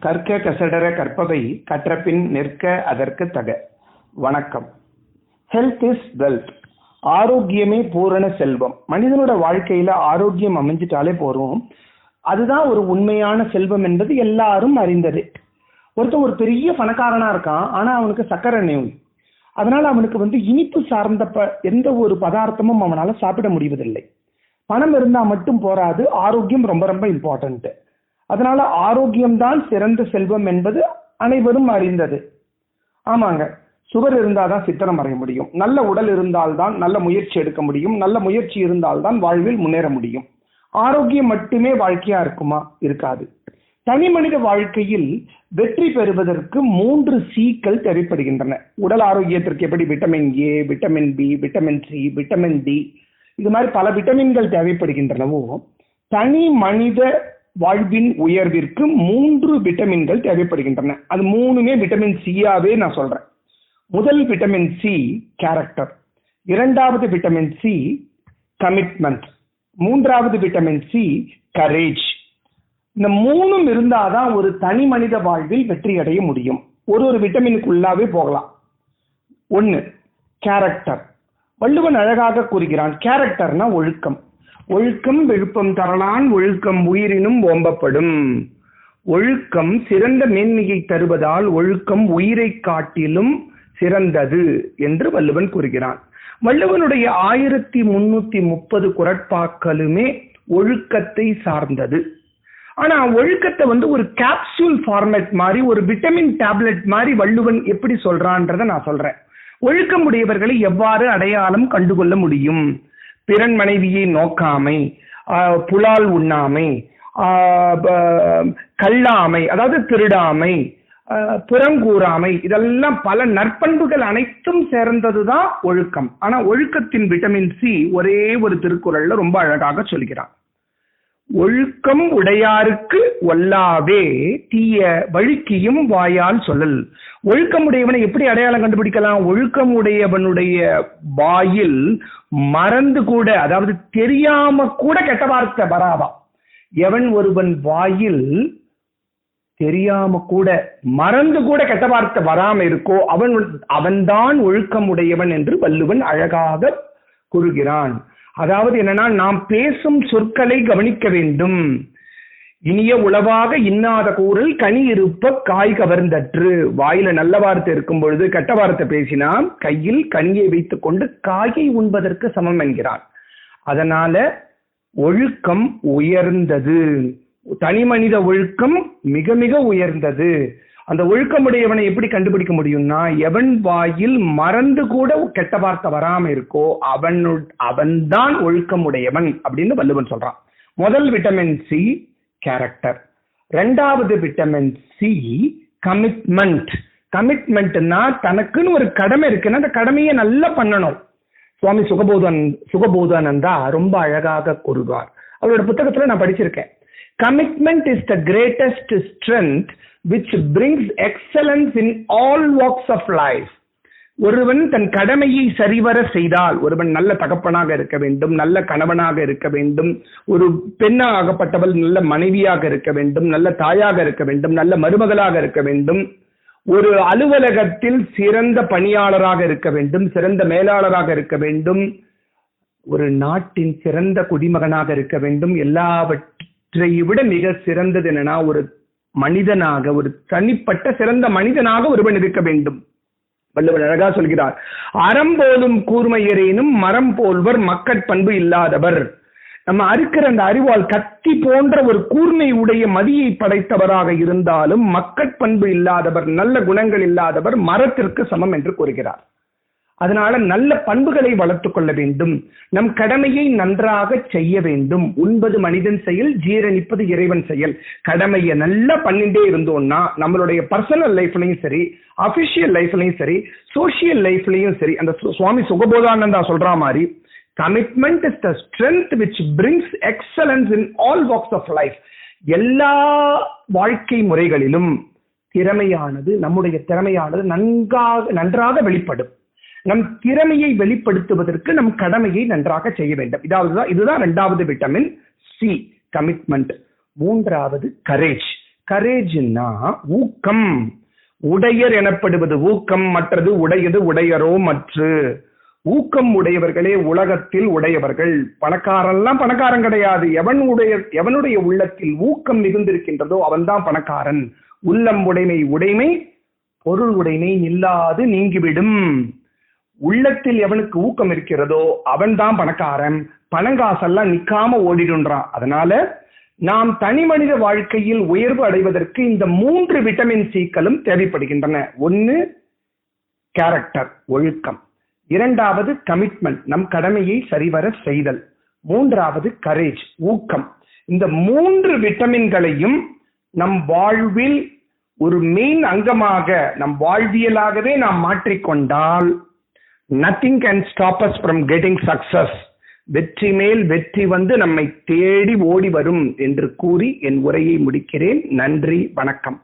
கற்க கசடர கற்பவை கற்றபின் நிற்க அதற்கு தக. வணக்கம். Health is wealth. ஆரோக்கியமே பூரண செல்வம். மனிதனோட வாழ்க்கையில ஆரோக்கியம் அமைஞ்சிட்டாலே போறோம். அதுதான் ஒரு உண்மையான செல்வம் என்பது எல்லாரும் அறிந்தது. ஒருத்தன் ஒரு பெரிய பணக்காரனா இருக்கான், ஆனா அவனுக்கு சக்கரை நோய். அதனால அவனுக்கு இனிப்பு சார்ந்த எந்த ஒரு பதார்த்தமும் அவனால சாப்பிட முடிவதில்லை. பணம் இருந்தா மட்டும் போராது, ஆரோக்கியம் ரொம்ப ரொம்ப இம்பார்ட்டன்ட். அதனால ஆரோக்கியம்தான் சிறந்த செல்வம் என்பது அனைவரும் அறிந்தது. ஆமாங்க, சுவர் இருந்தால்தான் சித்திரம் வரைய முடியும். நல்ல உடல் இருந்தால்தான் நல்ல முயற்சி எடுக்க முடியும். நல்ல முயற்சி இருந்தால்தான் வாழ்வில் முன்னேற முடியும். ஆரோக்கியம் மட்டுமே வாழ்க்கையா இருக்குமா? இருக்காது. தனி மனித வாழ்க்கையில் வெற்றி பெறுவதற்கு 3 சீக்கள் தேவைப்படுகின்றன. உடல் ஆரோக்கியத்திற்கு எப்படி vitamin A, vitamin B, vitamin C, vitamin D, இது மாதிரி பல விட்டமின்கள் தேவைப்படுகின்றனவோ, தனி மனித வாழ்வின் உயர்விற்கு 3 விட்டமின்கள் தேவைப்படுகின்றன. அது 3மே விட்டமின் சியாவே நான் சொல்றேன். முதல் விட்டமின் சி கேரக்டர், இரண்டாவது விட்டமின் சி கமிட்மெண்ட், மூன்றாவது விட்டமின் சி கரேஜ். இந்த 3ம் இருந்தாதான் ஒரு தனி மனித வாழ்வில் வெற்றி அடைய முடியும். ஒரு விட்டமினுக்குள்ளாவே போகலாம். 1 கேரக்டர். வள்ளுவன் அழகாக கூறுகிறான், கேரக்டர்னா ஒழுக்கம். ஒழுக்கம் விழுப்பம் தரலான், ஒழுக்கம் உயிரினும் ஓம்பப்படும். ஒழுக்கம் சிறந்த மேன்மையை தருவதால் ஒழுக்கம் உயிரை காட்டிலும் சிறந்தது என்று வள்ளுவன் கூறுகிறான். வள்ளுவனுடைய 1330 குறட்பாக்களுமே ஒழுக்கத்தை சார்ந்தது. ஆனா ஒழுக்கத்தை ஒரு கேப்சூல் ஃபார்மேட் மாதிரி, ஒரு விட்டமின் டேப்லெட் மாதிரி வள்ளுவன் எப்படி சொல்றான்றத நான் சொல்றேன். ஒழுக்கம் உடையவர்களை எவ்வாறு அடையாளம் கண்டுகொள்ள முடியும்? பிறன் மனைவியை நோக்காமை, புலால் உண்ணாமை, கல்லாமை, அதாவது திருடாமை, புறங்கூறாமை, இதெல்லாம் பல நற்பண்புகள் அனைத்தும் சேர்ந்ததுதான் ஒழுக்கம். ஆனா ஒழுக்கத்தின் விட்டமின் சி ஒரே ஒரு திருக்குறள்ல ரொம்ப அழகாக சொல்கிறான். ஒழுக்கம் உடையாருக்கு ஒல்லாவே தீய வழுக்கியும் வாயால் சொல்லல். ஒழுக்கம் உடையவனை எப்படி அடையாளம் கண்டுபிடிக்கலாம்? ஒழுக்கம் உடையவனுடைய வாயில் மறந்து கூட, அதாவது தெரியாம கூட கெட்ட வார்த்தை வராதான். எவன் ஒருவன் வாயில் தெரியாம கூட மறந்து கூட கெட்ட வார்த்தை வராம இருக்கோ அவன்தான் ஒழுக்கம் உடையவன் என்று வள்ளுவன் அழகாக கூறுகிறான். அதாவது என்னன்னா, நாம் பேசும் சொற்களை கவனிக்க வேண்டும். இனிய உளவாக இன்னாத கூறல் கனி இருப்ப காய் கவர்ந்தற்று. வாயில நல்ல வார்த்தை இருக்கும் பொழுது கெட்ட வார்த்தை பேசினா கையில் கனியை வைத்துக் கொண்டு காயை உண்பதற்கு சமம் என்கிறான். அதனால ஒழுக்கம் உயர்ந்தது. தனி மனித ஒழுக்கம் மிக மிக உயர்ந்தது. அந்த ஒழுக்கமுடையவனை எப்படி கண்டுபிடிக்க முடியும்னா, எவன் வாயில் மறந்து கூட கெட்ட வார்த்தை வராம இருக்கோ அவன்தான் ஒழுக்கமுடையவன் அப்படின்னு வள்ளுவன் சொல்றான். முதல் விட்டமின் சி கேரக்டர். 2வது விட்டமின் சி கமிட்மெண்ட். கமிட்மெண்ட்னா தனக்குன்னு ஒரு கடமை இருக்குன்னா அந்த கடமையை நல்லா பண்ணணும். சுவாமி சுகபோதானந்தா ரொம்ப அழகாக கூறுவார். அவரோட புத்தகத்துல நான் படிச்சிருக்கேன். Commitment is the greatest strength which brings excellence in all walks of life. ஒருவன் தன் கடமையை சரிவர செய்தால், ஒருவன் நல்ல தகப்பனாக இருக்க வேண்டும், நல்ல கணவனாக இருக்க வேண்டும், ஒரு பெண்ணாகப்பட்டவள் நல்ல மனைவியாக இருக்க வேண்டும், நல்ல தாயாக இருக்க வேண்டும், நல்ல மருமகளாக இருக்க வேண்டும், ஒரு அலுவலகத்தில் சிறந்த பணியாளராக இருக்க வேண்டும், சிறந்த மேலாளராக இருக்க வேண்டும், ஒரு நாட்டின் சிறந்த குடிமகனாக இருக்க வேண்டும். எல்லாவற்றை விட மிக சிறந்தது என்னன்னா, ஒரு மனிதனாக, ஒரு தனிப்பட்ட சிறந்த மனிதனாக ஒருவன் இருக்க வேண்டும். வள்ளுவன் அழகா சொல்கிறார், அறம் போலும் கூர்மையரேனும் மரம் போல்வர் மக்கட்பண்பு இல்லாதவர். நம்ம அறுக்கிற அந்த அறிவால் கத்தி போன்ற ஒரு கூர்மை உடைய மதியை படைத்தவராக இருந்தாலும் மக்கட்பண்பு இல்லாதவர், நல்ல குணங்கள் இல்லாதவர் மரத்திற்கு சமம் என்று கூறுகிறார். அதனால நல்ல பண்புகளை வளர்த்துக் கொள்ள வேண்டும். நம் கடமையை நன்றாக செய்ய வேண்டும். உண்பது மனிதன் செயல், ஜீரணிப்பது இறைவன் செயல். கடமையை நல்லா பண்ணிட்டே இருந்தோம்னா நம்மளுடைய பர்சனல் லைஃப்லயும் சரி, அபிஷியல் லைஃப்லயும் சரி, சோசியல் லைஃப்லயும் சரி, அந்த சுவாமி சுகபோதானந்தா சொல்ற மாதிரி, commitment is the strength which brings excellence in all walks of life. எல்லா வாழ்க்கை முறைகளிலும் திறமையானது, நம்முடைய திறமையானது நன்றாக வெளிப்படும். நம் திறமையை வெளிப்படுத்துவதற்கு நம் கடமையை நன்றாக செய்ய வேண்டும். இதுதான் 2வது விட்டமின் சி கமிட்மெண்ட். 3வது கரேஜ். கரேஜ்னா ஊக்கம். உடையர் எனப்படுவது ஊக்கம், மற்றது உடையது உடையரோ மற்று. ஊக்கம் உடையவர்களே உலகத்தில் உடையவர்கள். பணக்காரன்லாம் பணக்காரன் கிடையாது. எவனுடைய உள்ளத்தில் ஊக்கம் மிகுந்திருக்கின்றதோ அவன்தான் பணக்காரன். உள்ளம் உடைமை உடைமை பொருள் உடைமை இல்லாது நீங்கிவிடும். உள்ளத்தில் எவனுக்கு ஊக்கம் இருக்கிறதோ அவன்தான் பணக்காரன். பணங்காசெல்லாம் நிக்காம ஓடிடுன்றான். அதனால நாம் தனி மனித வாழ்க்கையில் உயர்வு அடைவதற்கு இந்த 3 விட்டமின் சிக்களும் தேவைப்படுகின்றன. 1 கேரக்டர் ஒழுக்கம், 2வது கமிட்மெண்ட் நம் கடமையை சரிவர செய்தல், 3வது கரேஜ் ஊக்கம். இந்த 3 விட்டமின்களையும் நம் வாழ்வில் ஒரு மெயின் அங்கமாக நம் வாழ்வியலாகவே நாம் மாற்றிக்கொண்டால் nothing can stop us from getting success. வெற்றி மேல் வெற்றி வந்து நம்மை தேடி ஓடி வரும் என்று கூறி என் உரையை முடிக்கிறேன். நன்றி, வணக்கம்.